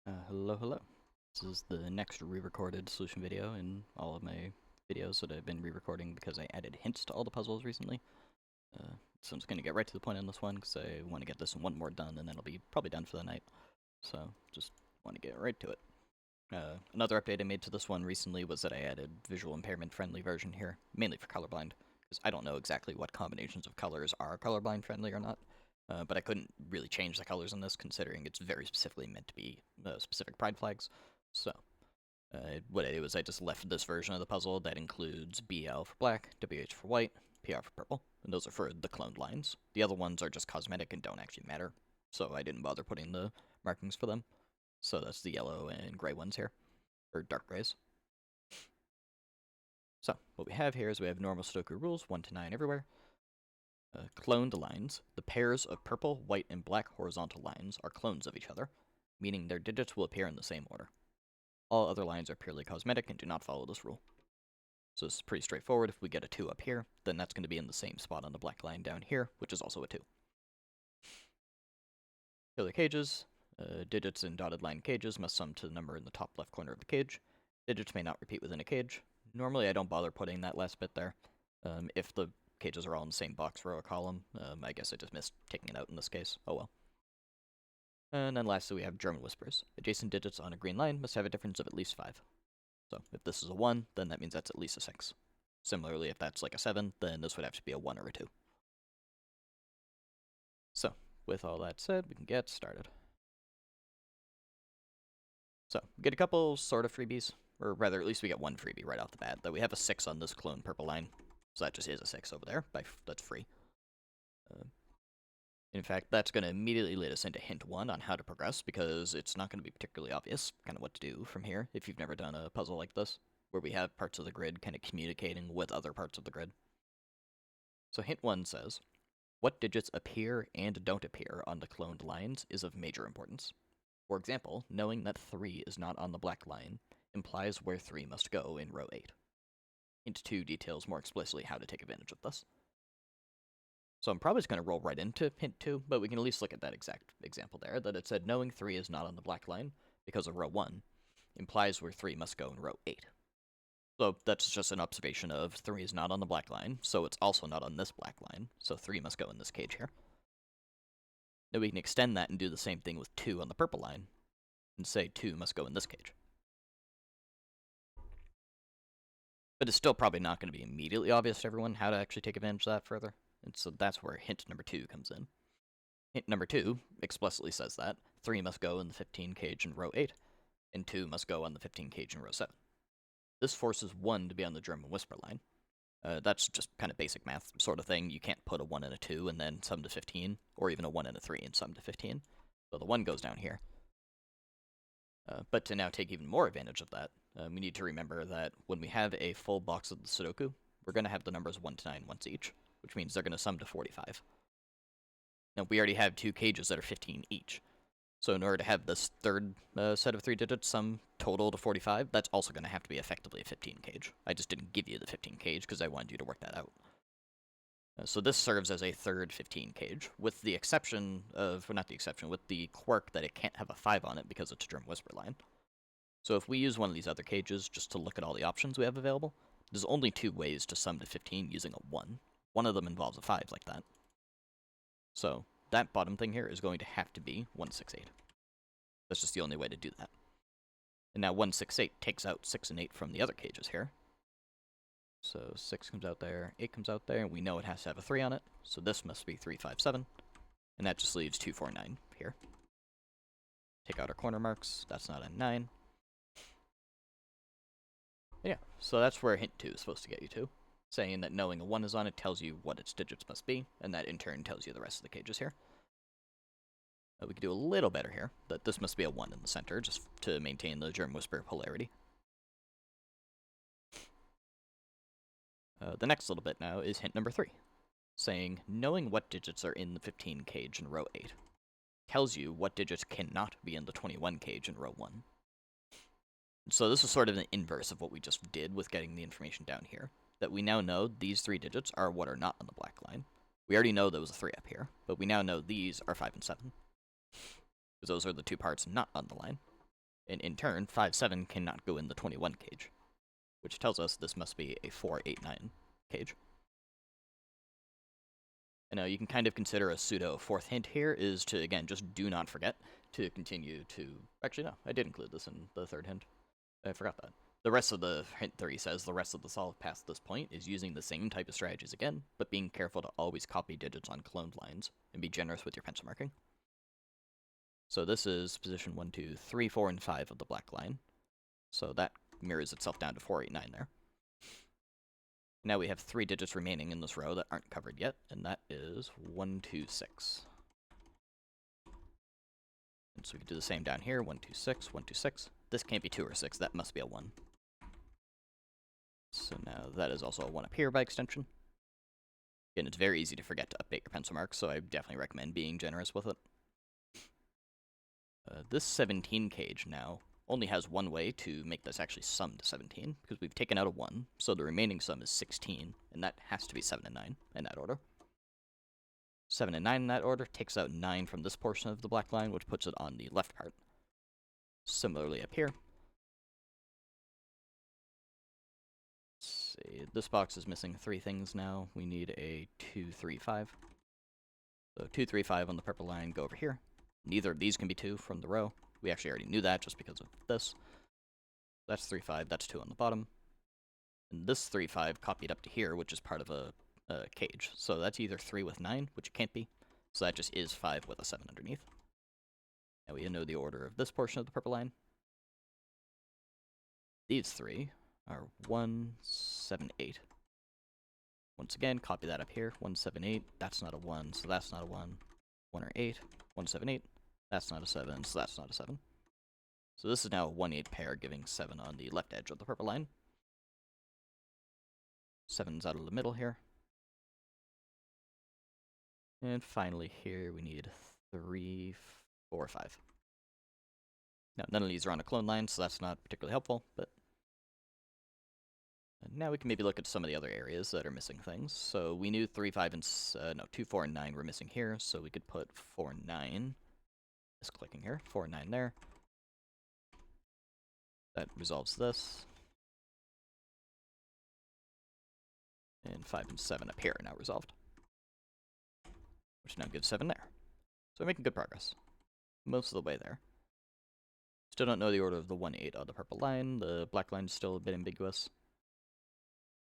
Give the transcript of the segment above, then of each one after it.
Hello. This is the next re-recorded solution video in all of my videos that I've been re-recording because I added hints to all the puzzles recently. So I'm just going to get right to the point on this one because I want to get this one more done and then I'll be probably done for the night. So just want to get right to it. Another update I made to this one recently was that I added visual impairment friendly version here, mainly for colorblind, because I don't know exactly what combinations of colors are colorblind friendly or not. But I couldn't really change the colors in this, considering it's very specifically meant to be specific pride flags. So, what I did was I just left this version of the puzzle that includes BL for black, WH for white, PR for purple, and those are for the cloned lines. The other ones are just cosmetic and don't actually matter, so I didn't bother putting the markings for them. So that's the yellow and gray ones here, or dark grays. So, what we have here is we have normal Sudoku rules, 1 to 9 everywhere. Cloned lines. The pairs of purple, white, and black horizontal lines are clones of each other, meaning their digits will appear in the same order. All other lines are purely cosmetic and do not follow this rule. So this is pretty straightforward. If we get a 2 up here, then that's going to be in the same spot on the black line down here, which is also a 2. Killer cages. Digits in dotted line cages must sum to the number in the top left corner of the cage. Digits may not repeat within a cage. Normally I don't bother putting that last bit there. If the cages are all in the same box, row, or column. I guess I just missed taking it out in this case. Oh well. And then lastly, we have German whispers. Adjacent digits on a green line must have a difference of at least 5. So if this is a 1, then that means that's at least a 6. Similarly, if that's like a 7, then this would have to be a 1 or a 2. So, with all that said, we can get started. So, we get a couple sort of freebies, or rather, at least we get one freebie right off the bat, that we have a 6 on this clone purple line. So that just is a 6 over there. That's free. In fact, that's going to immediately lead us into hint 1 on how to progress, because it's not going to be particularly obvious kind of what to do from here if you've never done a puzzle like this, where we have parts of the grid kind of communicating with other parts of the grid. So hint 1 says, what digits appear and don't appear on the cloned lines is of major importance. For example, knowing that 3 is not on the black line implies where 3 must go in row 8. Hint 2 details more explicitly how to take advantage of this. So I'm probably just going to roll right into hint 2, but we can at least look at that exact example there, that it said knowing 3 is not on the black line because of row 1 implies where 3 must go in row 8. So that's just an observation of 3 is not on the black line, so it's also not on this black line, so 3 must go in this cage here. Now we can extend that and do the same thing with 2 on the purple line, and say 2 must go in this cage. But it's still probably not going to be immediately obvious to everyone how to actually take advantage of that further. And so that's where hint number 2 comes in. Hint number 2 explicitly says that 3 must go in the 15 cage in row 8, and 2 must go on the 15 cage in row 7. This forces 1 to be on the German whisper line. That's just kind of basic math sort of thing. You can't put a 1 and a 2 and then sum to 15, or even a 1 and a 3 and sum to 15. So the 1 goes down here. But to now take even more advantage of that, we need to remember that when we have a full box of the Sudoku, we're going to have the numbers 1 to 9 once each, which means they're going to sum to 45. Now, we already have 2 cages that are 15 each. So in order to have this third set of 3 digits sum total to 45, that's also going to have to be effectively a 15 cage. I just didn't give you the 15 cage because I wanted you to work that out. So this serves as a third 15 cage, with the exception of, well, not the exception, with the quirk that it can't have a 5 on it because it's a German whisper line. So if we use one of these other cages just to look at all the options we have available, there's only 2 ways to sum to 15 using a 1. One of them involves a 5 like that. So that bottom thing here is going to have to be 168. That's just the only way to do that. And now 168 takes out 6 and 8 from the other cages here. So 6 comes out there, 8 comes out there, and we know it has to have a 3 on it, so this must be 357. And that just leaves 249 here. Take out our corner marks, that's not a 9. Yeah, so that's where hint 2 is supposed to get you to, saying that knowing a 1 is on it tells you what its digits must be, and that in turn tells you the rest of the cages here. We could do a little better here, that this must be a 1 in the center, just to maintain the German whisper polarity. The next little bit now is hint number 3, saying knowing what digits are in the 15 cage in row 8 tells you what digits cannot be in the 21 cage in row 1. So this is sort of an inverse of what we just did with getting the information down here, that we now know these 3 digits are what are not on the black line. We already know there was a 3 up here, but we now know these are 5 and 7. Because those are the 2 parts not on the line. And in turn, 5, 7 cannot go in the 21 cage, which tells us this must be a 4, 8, 9 cage. And now you can kind of consider a pseudo fourth hint here is to, again, just do not forget to continue to... Actually, no, I did include this in the third hint. I forgot that. The rest of the hint 3 says the rest of the solve past this point is using the same type of strategies again, but being careful to always copy digits on cloned lines and be generous with your pencil marking. So this is position 1, 2, 3, 4, and 5 of the black line. So that mirrors itself down to 4, 8, 9 there. Now we have 3 digits remaining in this row that aren't covered yet, and that is 1, 2, 6. And so we can do the same down here, 1, 2, 6, 1, 2, 6. This can't be 2 or 6, that must be a 1. So now that is also a 1 up here by extension. Again, it's very easy to forget to update your pencil marks, so I definitely recommend being generous with it. This 17 cage now only has one way to make this actually sum to 17, because we've taken out a 1, so the remaining sum is 16, and that has to be 7 and 9 in that order. 7 and 9 in that order takes out 9 from this portion of the black line, which puts it on the left part. Similarly up here. Let's see, this box is missing 3 things now. We need a 2, 3, 5. So 2, 3, 5 on the purple line, go over here. Neither of these can be 2 from the row. We actually already knew that just because of this. That's 3, 5, that's 2 on the bottom. And this 3, 5 copied up to here, which is part of a cage. So that's either 3 with 9, which it can't be. So that just is 5 with a 7 underneath. Now we know the order of this portion of the purple line. These 3 are 1, 7, 8. Once again, copy that up here. 1, 7, 8. That's not a 1, so that's not a 1. 1 or 8. 1, 7, 8. That's not a 7, so that's not a 7. So this is now a 1, 8 pair, giving 7 on the left edge of the purple line. 7's out of the middle here. And finally here we need 3, 4, 5. Now, none of these are on a clone line, so that's not particularly helpful, but... now we can maybe look at some of the other areas that are missing things. So we knew 3, 5, and... 2, 4, and 9 were missing here, so we could put 4 and 9. Just clicking here. 4 and 9 there. That resolves this. And 5 and 7 up here are now resolved. Which now gives 7 there. So we're making good progress. Most of the way there. Still don't know the order of the 1, 8 on the purple line. The black line is still a bit ambiguous.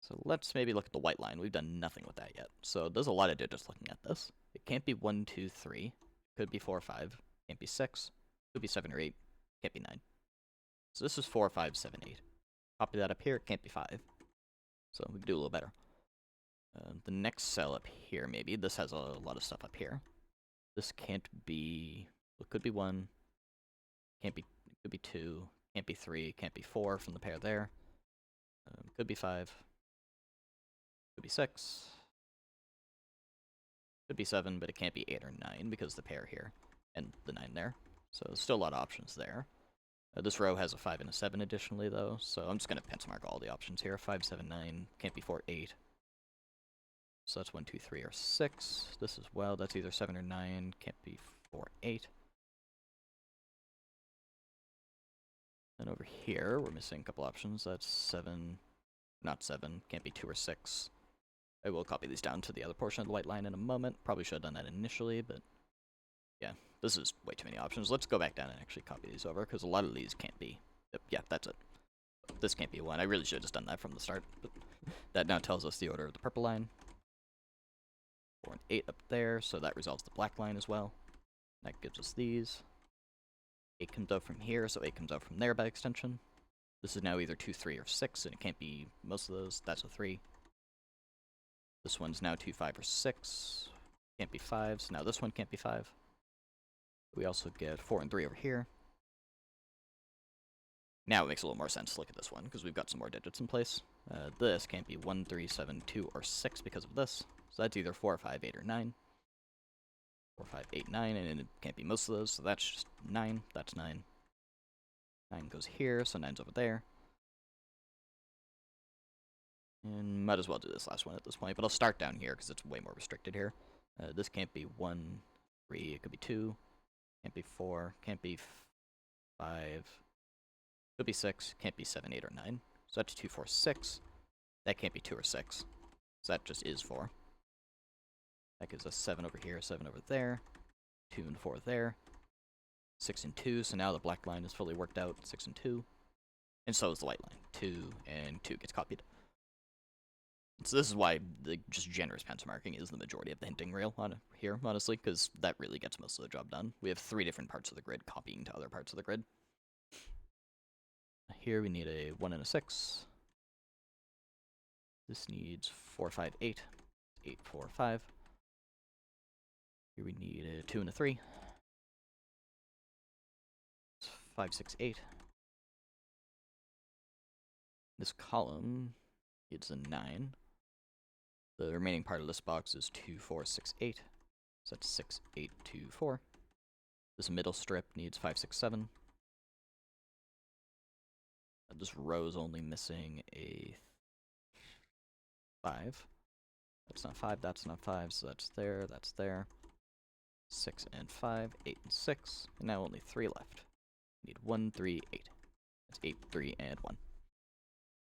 So let's maybe look at the white line. We've done nothing with that yet. So there's a lot of digits looking at this. It can't be 1, 2, 3. Could be 4 or 5. Can't be 6. Could be 7 or 8. Can't be 9. So this is 4, 5, 7, 8. Copy that up here. It can't be 5. So we can do a little better. The next cell up here, maybe. This has a lot of stuff up here. This can't be... It could be 1. Can't be... It could be 2. Can't be 3. Can't be 4 from the pair there. Could be 5. Could be 6. Could be 7, but it can't be 8 or 9 because the pair here and the 9 there. So there's still a lot of options there. This row has a 5 and a 7 additionally, though, so I'm just going to pencil mark all the options here. 5, 7, 9. Can't be 4, 8. So that's 1, 2, 3, or 6. This as well. That's either 7 or 9. Can't be 4, 8. And over here, we're missing a couple options. That's 7. Not 7. Can't be 2 or 6. I will copy these down to the other portion of the white line in a moment. Probably should have done that initially, but yeah, this is way too many options. Let's go back down and actually copy these over, because a lot of these can't be. Yeah, that's it. This can't be 1. I really should have just done that from the start, but that now tells us the order of the purple line. 4 and 8 up there, so that resolves the black line as well. That gives us these. 8 comes out from here, so 8 comes out from there by extension. This is now either 2, 3, or 6, and it can't be most of those. That's a 3. This one's now 2, 5, or 6. Can't be 5, so now this one can't be 5. We also get 4 and 3 over here. Now it makes a little more sense to look at this one, because we've got some more digits in place. This can't be 1, 3, 7, 2, or 6 because of this. So that's either 4, 5, 8, or 9. 4, 5, 8, 9, and it can't be most of those, so that's just 9. That's 9. 9 goes here, so 9's over there. And might as well do this last one at this point, but I'll start down here because it's way more restricted here. This can't be 1, 3, it could be 2. Can't be 4, can't be 5, Could be 6, can't be 7, 8, or 9. So that's 2, 4, 6. That can't be 2 or 6. So that just is 4. That gives us 7 over here, 7 over there, 2 and 4 there, 6 and 2. So now the black line is fully worked out, 6 and 2. And so is the white line. 2 and 2 gets copied. So this is why the just generous pencil marking is the majority of the hinting rail on here, honestly, because that really gets most of the job done. We have 3 different parts of the grid copying to other parts of the grid. Here we need a 1 and a 6. This needs 4, 5, 8. 8, 4, 5. Here we need a 2 and a 3. It's 5, 6, 8. This column needs a 9. The remaining part of this box is 2, 4, 6, 8. So that's 6, 8, 2, 4. This middle strip needs 5, 6, 7. This row is only missing a 5. That's not 5, that's not 5, so that's there, that's there. 6 and 5, 8 and 6, and now only 3 left. We need 1, 3, 8. That's 8, 3, and 1.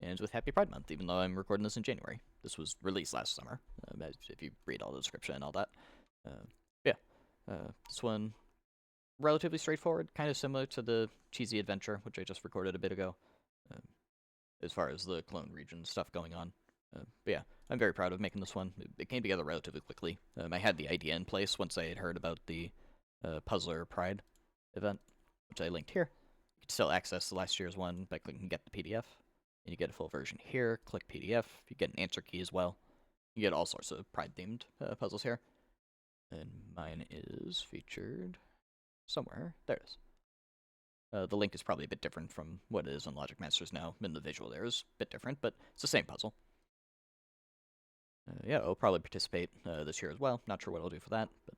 And it's with Happy Pride Month, even though I'm recording this in January. This was released last summer, if you read all the description and all that. This one, relatively straightforward, kind of similar to the Cheesy Adventure, which I just recorded a bit ago, as far as the clone region stuff going on. But yeah, I'm very proud of making this one. It came together relatively quickly. I had the idea in place once I had heard about the Puzzler Pride event, which I linked here. You can still access the last year's one by clicking Get the PDF. And you get a full version here. Click PDF. You get an answer key as well. You get all sorts of Pride-themed puzzles here. And mine is featured somewhere. There it is. The link is probably a bit different from what it is on Logic Masters now. And the visual there is a bit different, but it's the same puzzle. Yeah, I'll probably participate this year as well. Not sure what I'll do for that, but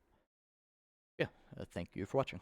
yeah, thank you for watching.